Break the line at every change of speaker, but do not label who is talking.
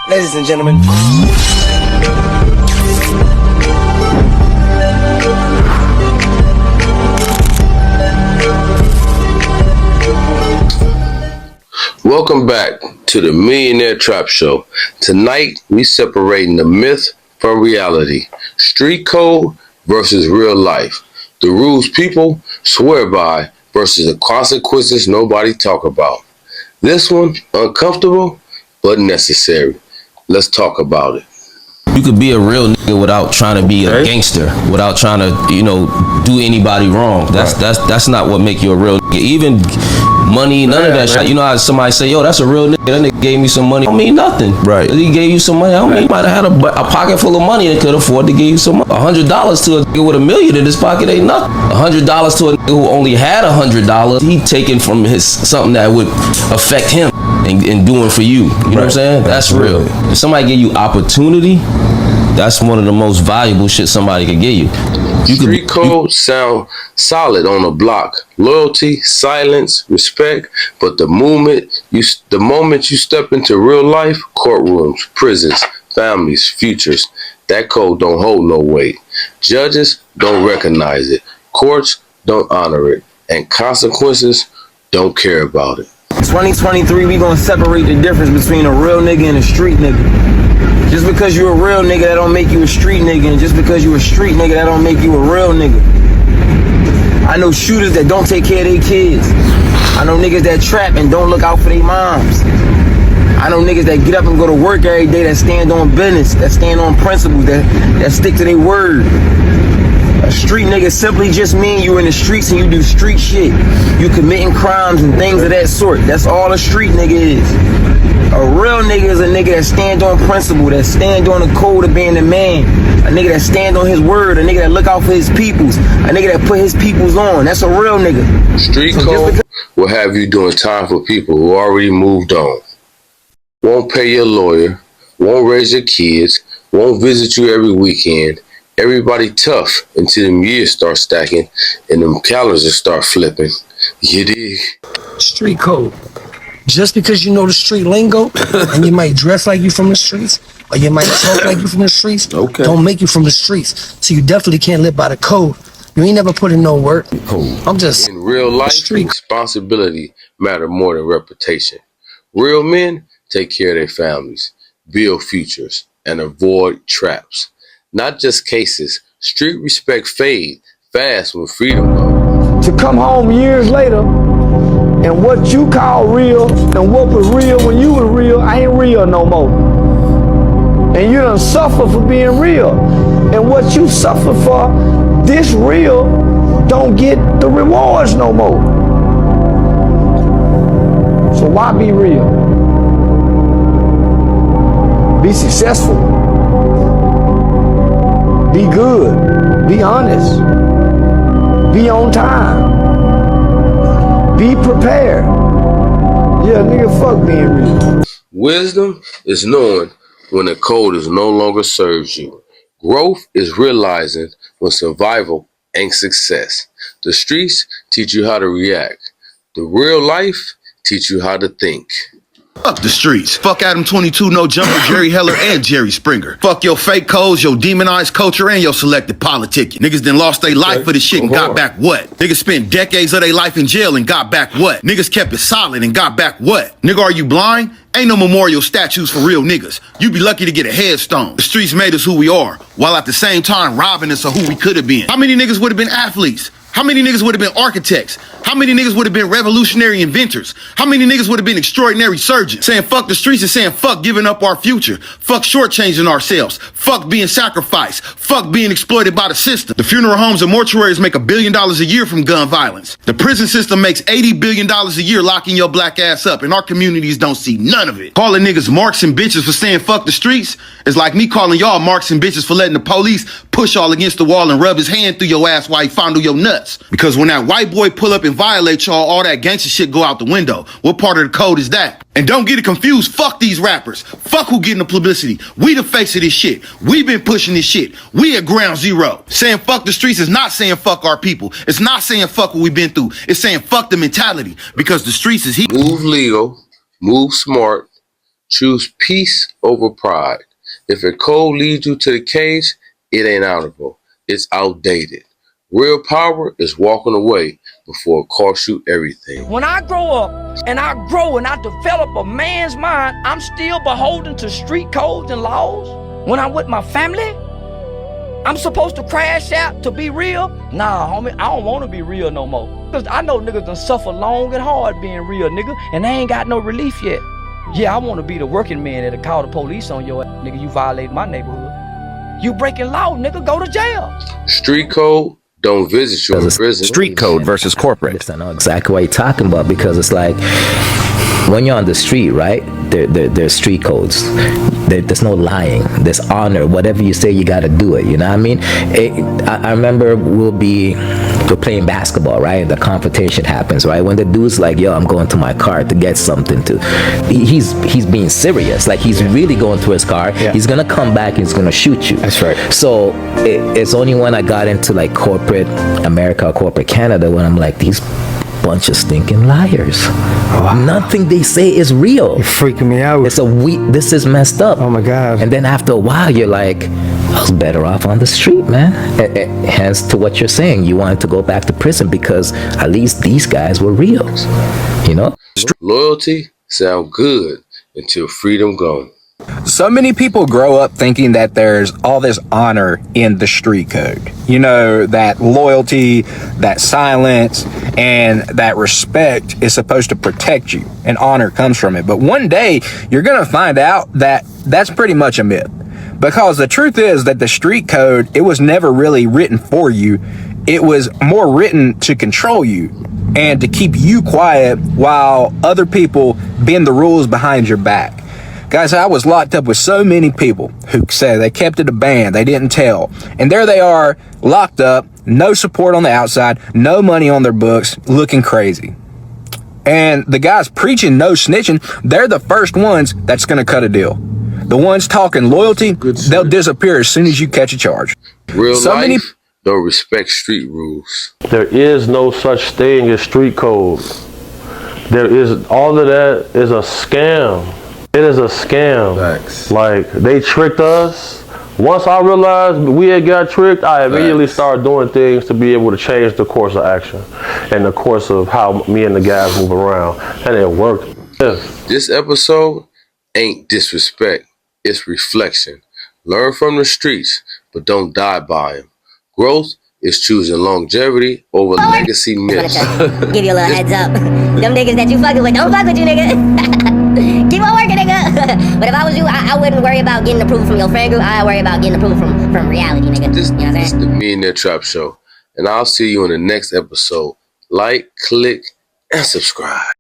Ladies and gentlemen.
Welcome back to the Millionaire Trap Show. Tonight, we separating the myth from reality. Street code versus real life. The rules people swear by versus the consequences nobody talk about. This one, uncomfortable, but necessary. Let's talk about it.
You could be a real nigga without trying to be a gangster, without trying to, do anybody wrong. That's not what make you a real nigga. Even money, none of that shit. You know how somebody say, yo, that's a real nigga. That nigga gave me some money. I don't mean nothing. Right. He gave you some money. I don't mean he might have had a pocket full of money and could afford to give you some money. $100 to a nigga with $1 million in his pocket ain't nothing. $100 to a nigga who only had $100, he taking from his something that would affect him and doing for you. You know what I'm saying? That's real. If somebody give you opportunity, that's one of the most valuable shit somebody could give you.
Street code sound solid on a block. Loyalty, silence, respect. But the moment you step into real life, courtrooms, prisons, families, futures, that code don't hold no weight. Judges don't recognize it. Courts don't honor it. And consequences don't care about it.
2023, we gonna separate the difference between a real nigga and a street nigga. Just because you a real nigga, that don't make you a street nigga. And just because you a street nigga, that don't make you a real nigga. I know shooters that don't take care of their kids. I know niggas that trap and don't look out for their moms. I know niggas that get up and go to work every day, that stand on business, that stand on principles, that stick to their word. A street nigga simply just mean you in the streets and you do street shit. You committing crimes and things of that sort. That's all a street nigga is. A real nigga is a nigga that stand on principle, that stand on the code of being a man. A nigga that stand on his word, a nigga that look out for his peoples, a nigga that put his peoples on. That's a real nigga.
Street code will have you doing time for people who already moved on. Won't pay your lawyer, won't raise your kids, won't visit you every weekend. Everybody tough until them years start stacking and them calendars start flipping. You dig?
Street code. Just because you know the street lingo and you might dress like you from the streets or you might talk like you from the streets, don't make you from the streets. So you definitely can't live by the code. You ain't never put in no work. I'm just
in real life, responsibility matter more than reputation. Real men take care of their families, build futures, and avoid traps. Not just cases. Street respect fade fast when freedom goes.
To come home years later and what you call real and what was real when you were real ain't real no more. And you done suffer for being real. And what you suffer for, this real don't get the rewards no more. So why be real? Be successful. Be good. Be honest. Be on time. Be prepared. Yeah, nigga, fuck being real.
Wisdom is knowing when the code is no longer serves you. Growth is realizing when survival ain't success. The streets teach you how to react. The real life teach you how to think.
Fuck the streets. Fuck Adam 22, No Jumper, Jerry Heller, and Jerry Springer. Fuck your fake codes, your demonized culture, and your selective politicking. Niggas done lost their life for this shit and got back what? Niggas spent decades of their life in jail and got back what? Niggas kept it solid and got back what? Nigga, are you blind? Ain't no memorial statues for real niggas. You be lucky to get a headstone. The streets made us who we are, while at the same time robbing us of who we could have been. How many niggas would have been athletes? How many niggas would have been architects? How many niggas would have been revolutionary inventors? How many niggas would have been extraordinary surgeons? Saying fuck the streets and saying fuck giving up our future. Fuck shortchanging ourselves. Fuck being sacrificed. Fuck being exploited by the system. The funeral homes and mortuaries make $1 billion a year from gun violence. The prison system makes $80 billion a year locking your black ass up, and our communities don't see none of it. Calling niggas marks and bitches for saying fuck the streets is like me calling y'all marks and bitches for letting the police push y'all against the wall and rub his hand through your ass while he fondle your nuts. Because when that white boy pull up and violate y'all, all that gangster shit go out the window. What part of the code is that? And don't get it confused. Fuck these rappers. Fuck who getting the publicity. We the face of this shit. We been pushing this shit. We at ground zero. Saying fuck the streets is not saying fuck our people. It's not saying fuck what we've been through. It's saying fuck the mentality. Because the streets is
Move legal, move smart, Choose peace over pride. If a code leads you to the cage, it ain't honorable. It's outdated. Real power is walking away before it costs you everything.
When I grow up and I grow and I develop a man's mind, I'm still beholden to street codes and laws. When I'm with my family, I'm supposed to crash out to be real? Nah, homie, I don't want to be real no more. Because I know niggas done suffer long and hard being real, nigga, and they ain't got no relief yet. Yeah, I want to be the working man that'll call the police on your ass, nigga. You violate my neighborhood. You breaking law, nigga, go to jail.
Street code don't visit you in prison.
Street code versus corporate.
I know exactly what you're talking about, because it's like when you're on the street, right? There's street codes. There's no lying. There's honor. Whatever you say, you got to do it. You know what I mean? I remember we're playing basketball, right? The confrontation happens, right? When the dude's like, yo, I'm going to my car to get something to, he's being serious. Like, he's really going to his car. Yeah. He's going to come back and he's going to shoot you.
That's right.
So it's only when I got into like corporate America, corporate Canada, when I'm like, these bunch of stinking liars. Wow. Nothing they say is real.
You're freaking me out.
This is messed up.
Oh my God.
And then after a while, you're like, I was better off on the street, man. Hence to what you're saying. You wanted to go back to prison because at least these guys were real. You know?
Loyalty sound good until freedom gone.
So many people grow up thinking that there's all this honor in the street code. You know, that loyalty, that silence, and that respect is supposed to protect you, and honor comes from it. But one day, you're going to find out that that's pretty much a myth. Because the truth is that the street code, it was never really written for you. It was more written to control you and to keep you quiet while other people bend the rules behind your back. Guys, I was locked up with so many people who said they kept it a band, they didn't tell. And there they are, locked up, no support on the outside, no money on their books, looking crazy. And the guys preaching no snitching, they're the first ones that's going to cut a deal. The ones talking loyalty, they'll disappear as soon as you catch a charge.
Real life don't respect street rules.
There is no such thing as street code. All of that is a scam. It is a scam.
Facts.
Like, they tricked us. Once I realized we had got tricked, I immediately started doing things to be able to change the course of action and the course of how me and the guys move around. And it worked. Yeah.
This episode ain't disrespect. It's reflection. Learn from the streets, but don't die by them. Growth is choosing longevity over legacy myths.
Give you a little heads up. Them niggas that you fucking with, don't fuck with you, nigga. Keep on working, nigga. But if I was you, I wouldn't worry about getting approval from your friend group. I'd worry about getting approval from reality, nigga.
This
you know what I'm saying?
is the Millionaire Trap Show. And I'll see you in the next episode. Like, click, and subscribe.